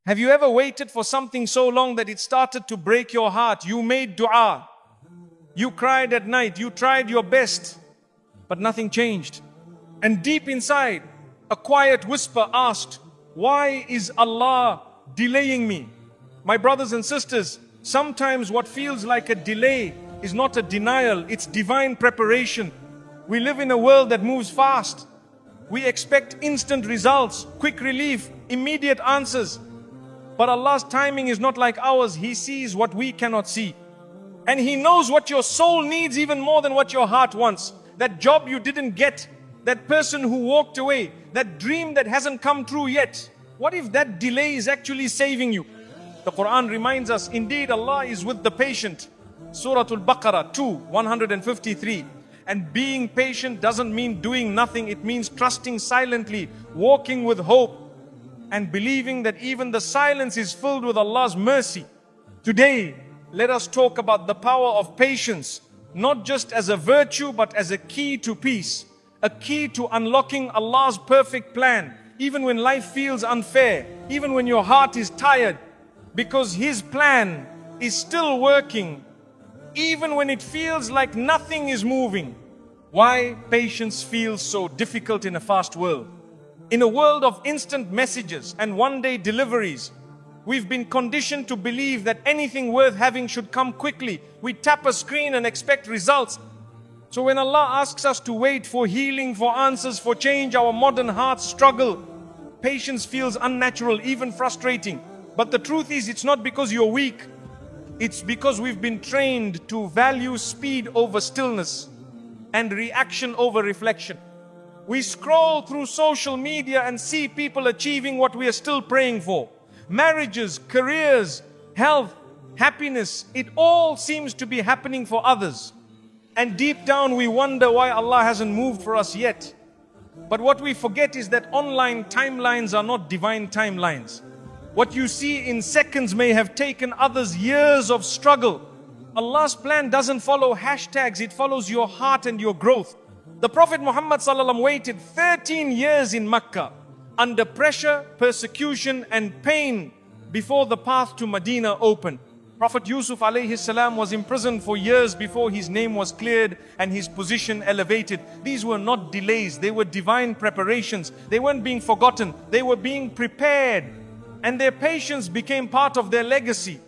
Have you ever waited for something so long that it started to break your heart? You made dua. You cried at night. You tried your best, but nothing changed. And deep inside, a quiet whisper asked, why is Allah delaying me? My brothers and sisters, sometimes what feels like a delay is not a denial, it's divine preparation. We live in a world that moves fast. We expect instant results, quick relief, immediate answers. But Allah's timing is not like ours. He sees what we cannot see. And He knows what your soul needs even more than what your heart wants. That job you didn't get, that person who walked away, that dream that hasn't come true yet. What if that delay is actually saving you? The Quran reminds us, indeed Allah is with the patient. Surah Al-Baqarah 2, 153. And being patient doesn't mean doing nothing. It means trusting silently, walking with hope, and believing that even the silence is filled with Allah's mercy. Today, let us talk about the power of patience, not just as a virtue, but as a key to peace, a key to unlocking Allah's perfect plan, even when life feels unfair, even when your heart is tired, because His plan is still working, even when it feels like nothing is moving. Why patience feels so difficult in a fast world? In a world of instant messages and one-day deliveries, we've been conditioned to believe that anything worth having should come quickly. We tap a screen and expect results. So when Allah asks us to wait for healing, for answers, for change, our modern hearts struggle. Patience feels unnatural, even frustrating. But the truth is, it's not because you're weak. It's because we've been trained to value speed over stillness and reaction over reflection. We scroll through social media and see people achieving what we are still praying for. Marriages, careers, health, happiness, it all seems to be happening for others. And deep down we wonder why Allah hasn't moved for us yet. But what we forget is that online timelines are not divine timelines. What you see in seconds may have taken others years of struggle. Allah's plan doesn't follow hashtags, it follows your heart and your growth. The Prophet Muhammad ﷺ waited 13 years in Mecca under pressure, persecution and pain before the path to Medina opened. Prophet Yusuf alayhi salam was imprisoned for years before his name was cleared and his position elevated. These were not delays, they were divine preparations. They weren't being forgotten, they were being prepared. And their patience became part of their legacy.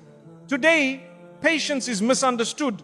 Today, patience is misunderstood.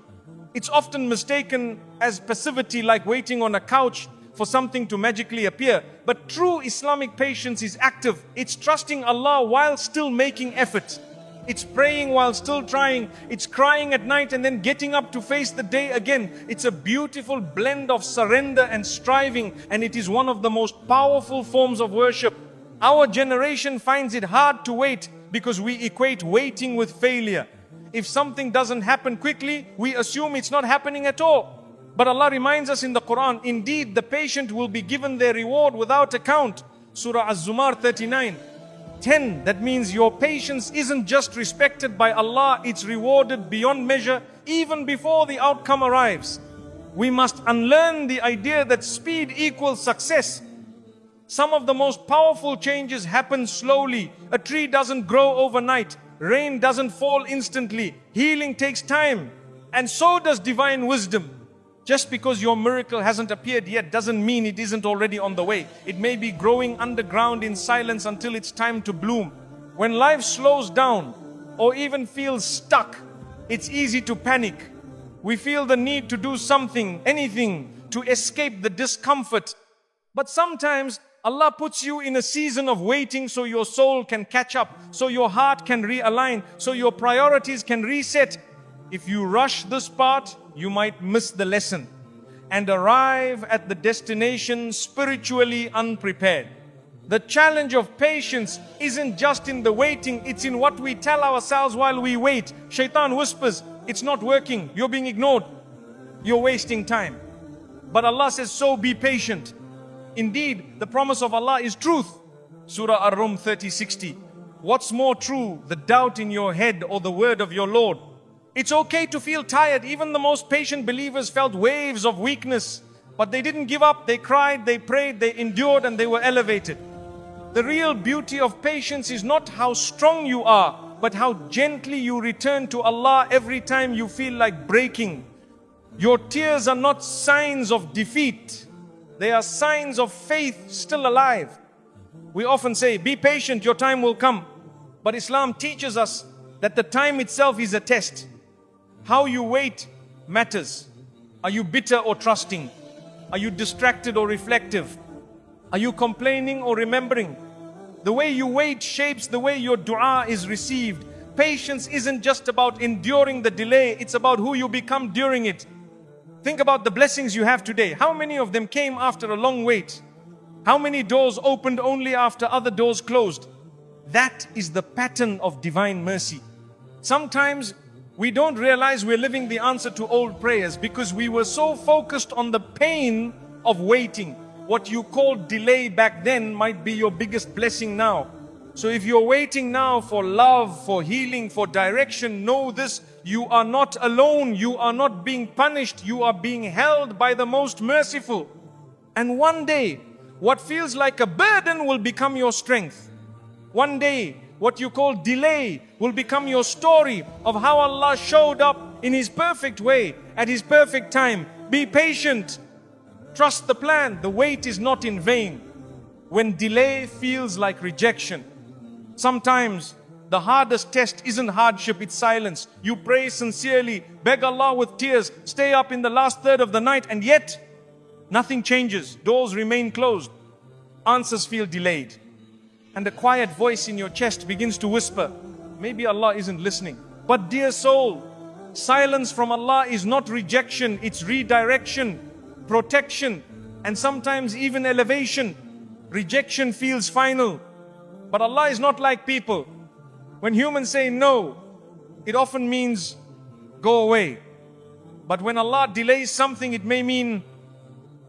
It's often mistaken as passivity, like waiting on a couch for something to magically appear. But true Islamic patience is active. It's trusting Allah while still making effort. It's praying while still trying. It's crying at night and then getting up to face the day again. It's a beautiful blend of surrender and striving, and it is one of the most powerful forms of worship. Our generation finds it hard to wait because we equate waiting with failure. If something doesn't happen quickly, we assume it's not happening at all. But Allah reminds us in the Quran, indeed the patient will be given their reward without account. Surah Az-Zumar 39:10. That means your patience isn't just respected by Allah, it's rewarded beyond measure even before the outcome arrives. We must unlearn the idea that speed equals success. Some of the most powerful changes happen slowly. A tree doesn't grow overnight. Rain doesn't fall instantly. Healing takes time. And so does divine wisdom. Just because your miracle hasn't appeared yet doesn't mean it isn't already on the way. It may be growing underground in silence until it's time to bloom. When life slows down or even feels stuck, it's easy to panic. We feel the need to do something, anything, to escape the discomfort. But sometimes Allah puts you in a season of waiting so your soul can catch up, so your heart can realign, so your priorities can reset. If you rush this part, you might miss the lesson and arrive at the destination spiritually unprepared. The challenge of patience isn't just in the waiting, it's in what we tell ourselves while we wait. Shaitan whispers, it's not working, you're being ignored, you're wasting time. But Allah says, so be patient. Indeed, the promise of Allah is truth. Surah Ar-Rum 30:60. What's more true, the doubt in your head or the word of your Lord? It's okay to feel tired. Even the most patient believers felt waves of weakness. But they didn't give up. They cried, they prayed, they endured, and they were elevated. The real beauty of patience is not how strong you are, but how gently you return to Allah every time you feel like breaking. Your tears are not signs of defeat. They are signs of faith still alive. We often say, be patient, your time will come. But Islam teaches us that the time itself is a test. How you wait matters. Are you bitter or trusting? Are you distracted or reflective? Are you complaining or remembering? The way you wait shapes the way your dua is received. Patience isn't just about enduring the delay, it's about who you become during it. Think about the blessings you have today. How many of them came after a long wait? How many doors opened only after other doors closed? That is the pattern of divine mercy. Sometimes we don't realize we're living the answer to old prayers because we were so focused on the pain of waiting. What you called delay back then might be your biggest blessing now. So if you're waiting now for love, for healing, for direction, know this, you are not alone. You are not being punished. You are being held by the most merciful. And one day, what feels like a burden will become your strength. One day, what you call delay will become your story of how Allah showed up in His perfect way, at His perfect time. Be patient. Trust the plan. The wait is not in vain. When delay feels like rejection, sometimes the hardest test isn't hardship, it's silence. You pray sincerely, beg Allah with tears, stay up in the last third of the night, and yet nothing changes. Doors remain closed. Answers feel delayed. And a quiet voice in your chest begins to whisper, maybe Allah isn't listening. But dear soul, silence from Allah is not rejection, it's redirection, protection, and sometimes even elevation. Rejection feels final. But Allah is not like people. When humans say no, it often means go away. But when Allah delays something, it may mean,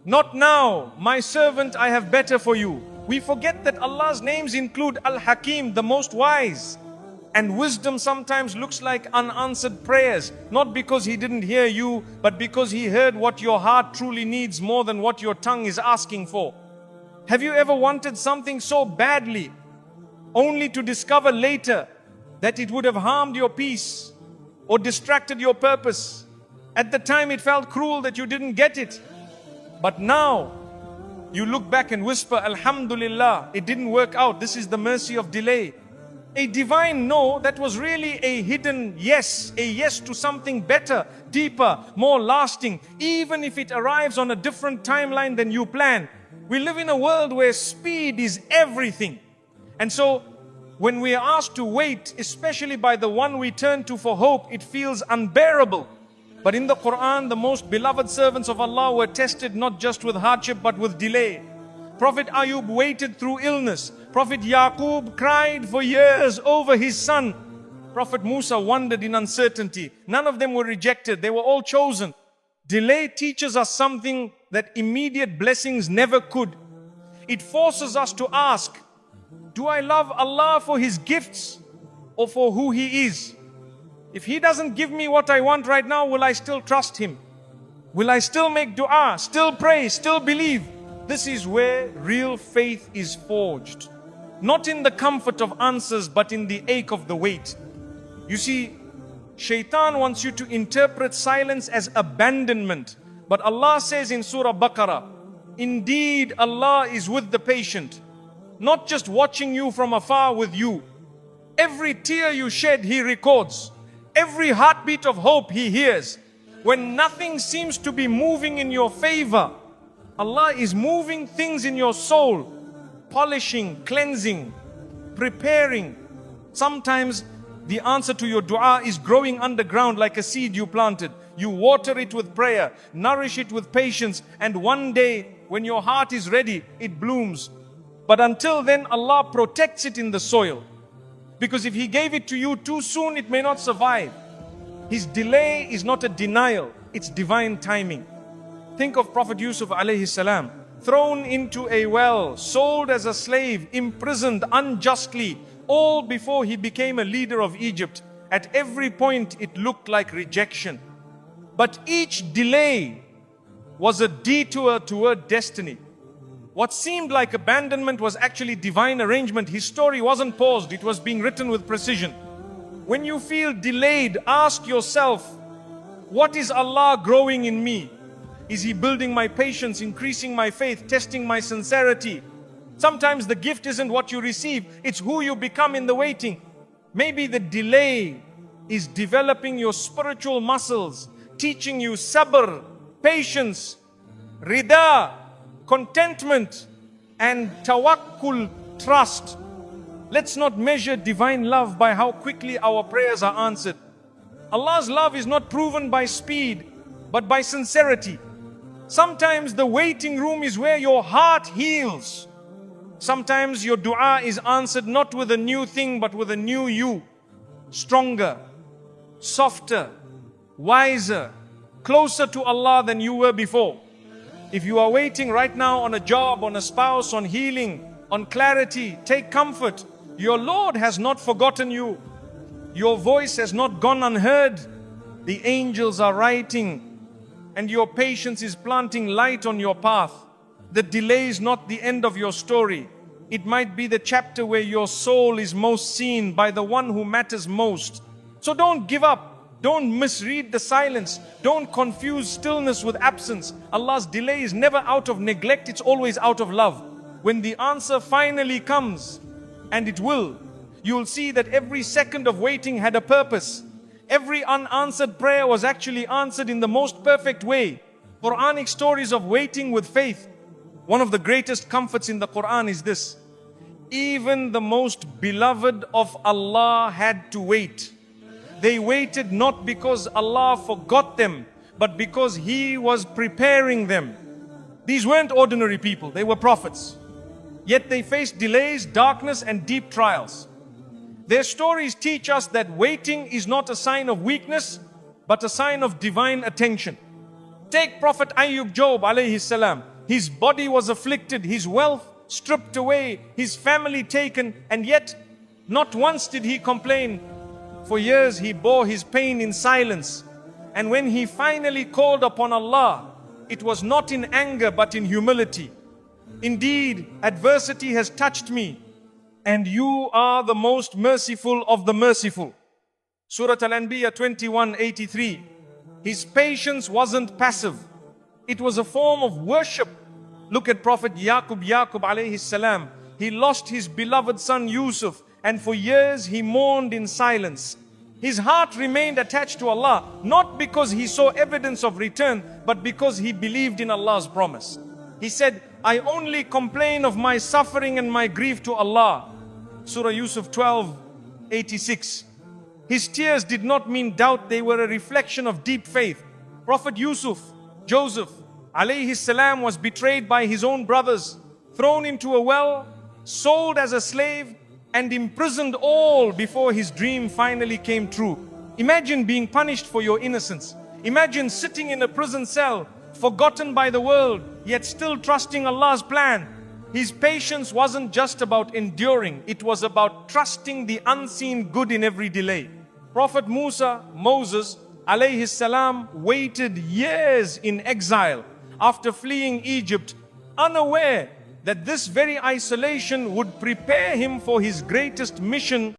not now, my servant, I have better for you. We forget that Allah's names include Al-Hakim, the most wise. And wisdom sometimes looks like unanswered prayers, not because He didn't hear you, but because He heard what your heart truly needs more than what your tongue is asking for. Have you ever wanted something so badly, only to discover later that it would have harmed your peace or distracted your purpose? At the time it felt cruel that you didn't get it. But now, you look back and whisper, Alhamdulillah, it didn't work out. This is the mercy of delay. A divine no that was really a hidden yes, a yes to something better, deeper, more lasting, even if it arrives on a different timeline than you plan. We live in a world where speed is everything. And so, when we are asked to wait, especially by the one we turn to for hope, it feels unbearable. But in the Quran, the most beloved servants of Allah were tested not just with hardship but with delay. Prophet Ayub waited through illness. Prophet Yaqub cried for years over his son. Prophet Musa wandered in uncertainty. None of them were rejected. They were all chosen. Delay teaches us something that immediate blessings never could. It forces us to ask, do I love Allah for His gifts or for who He is? If He doesn't give me what I want right now, will I still trust Him? Will I still make dua, still pray, still believe? This is where real faith is forged. Not in the comfort of answers, but in the ache of the wait. You see, Shaitan wants you to interpret silence as abandonment. But Allah says in Surah Baqarah, indeed Allah is with the patient, not just watching you from afar with you. Every tear you shed, He records. Every heartbeat of hope He hears. When nothing seems to be moving in your favor, Allah is moving things in your soul, polishing, cleansing, preparing. Sometimes the answer to your dua is growing underground like a seed you planted. You water it with prayer, nourish it with patience, and one day when your heart is ready, it blooms. But until then, Allah protects it in the soil. Because if He gave it to you too soon, it may not survive. His delay is not a denial, it's divine timing. Think of Prophet Yusuf alayhi salam, thrown into a well, sold as a slave, imprisoned unjustly, all before he became a leader of Egypt. At every point it looked like rejection. But each delay was a detour toward destiny. What seemed like abandonment was actually divine arrangement. His story wasn't paused, it was being written with precision. When you feel delayed, ask yourself, what is Allah growing in me? Is He building my patience, increasing my faith, testing my sincerity? Sometimes the gift isn't what you receive, it's who you become in the waiting. Maybe the delay is developing your spiritual muscles, teaching you sabr, patience, rida, contentment, and tawakkul, trust. Let's not measure divine love by how quickly our prayers are answered. Allah's love is not proven by speed, but by sincerity. Sometimes the waiting room is where your heart heals. Sometimes your dua is answered not with a new thing, but with a new you. Stronger, softer, wiser, closer to Allah than you were before. If you are waiting right now on a job, on a spouse, on healing, on clarity, take comfort. Your Lord has not forgotten you. Your voice has not gone unheard. The angels are writing, and your patience is planting light on your path. The delay is not the end of your story. It might be the chapter where your soul is most seen by the one who matters most. So don't give up. Don't misread the silence. Don't confuse stillness with absence. Allah's delay is never out of neglect, it's always out of love. When the answer finally comes, and it will, you'll see that every second of waiting had a purpose. Every unanswered prayer was actually answered in the most perfect way. Qur'anic stories of waiting with faith. One of the greatest comforts in the Quran is this: even the most beloved of Allah had to wait. They waited not because Allah forgot them, but because He was preparing them. These weren't ordinary people, they were prophets. Yet they faced delays, darkness, and deep trials. Their stories teach us that waiting is not a sign of weakness, but a sign of divine attention. Take Prophet Ayyub Job alayhi salam. His body was afflicted, his wealth stripped away, his family taken, and yet not once did he complain. For years he bore his pain in silence. And when he finally called upon Allah, it was not in anger but in humility. Indeed, adversity has touched me, and you are the most merciful of the merciful. Surah Al-Anbiya 21:83. His patience wasn't passive. It was a form of worship. Look at Prophet Yaqub alayhi salam. He lost his beloved son Yusuf, and for years he mourned in silence. His heart remained attached to Allah, not because he saw evidence of return, but because he believed in Allah's promise. He said, I only complain of my suffering and my grief to Allah. Surah Yusuf 12:86. His tears did not mean doubt, they were a reflection of deep faith. Prophet Joseph alayhi salam was betrayed by his own brothers, thrown into a well, sold as a slave, and imprisoned all before his dream finally came true. Imagine being punished for your innocence. Imagine sitting in a prison cell, forgotten by the world, yet still trusting Allah's plan. His patience wasn't just about enduring, it was about trusting the unseen good in every delay. Prophet Moses alayhi salam waited years in exile after fleeing Egypt, unaware that this very isolation would prepare him for his greatest mission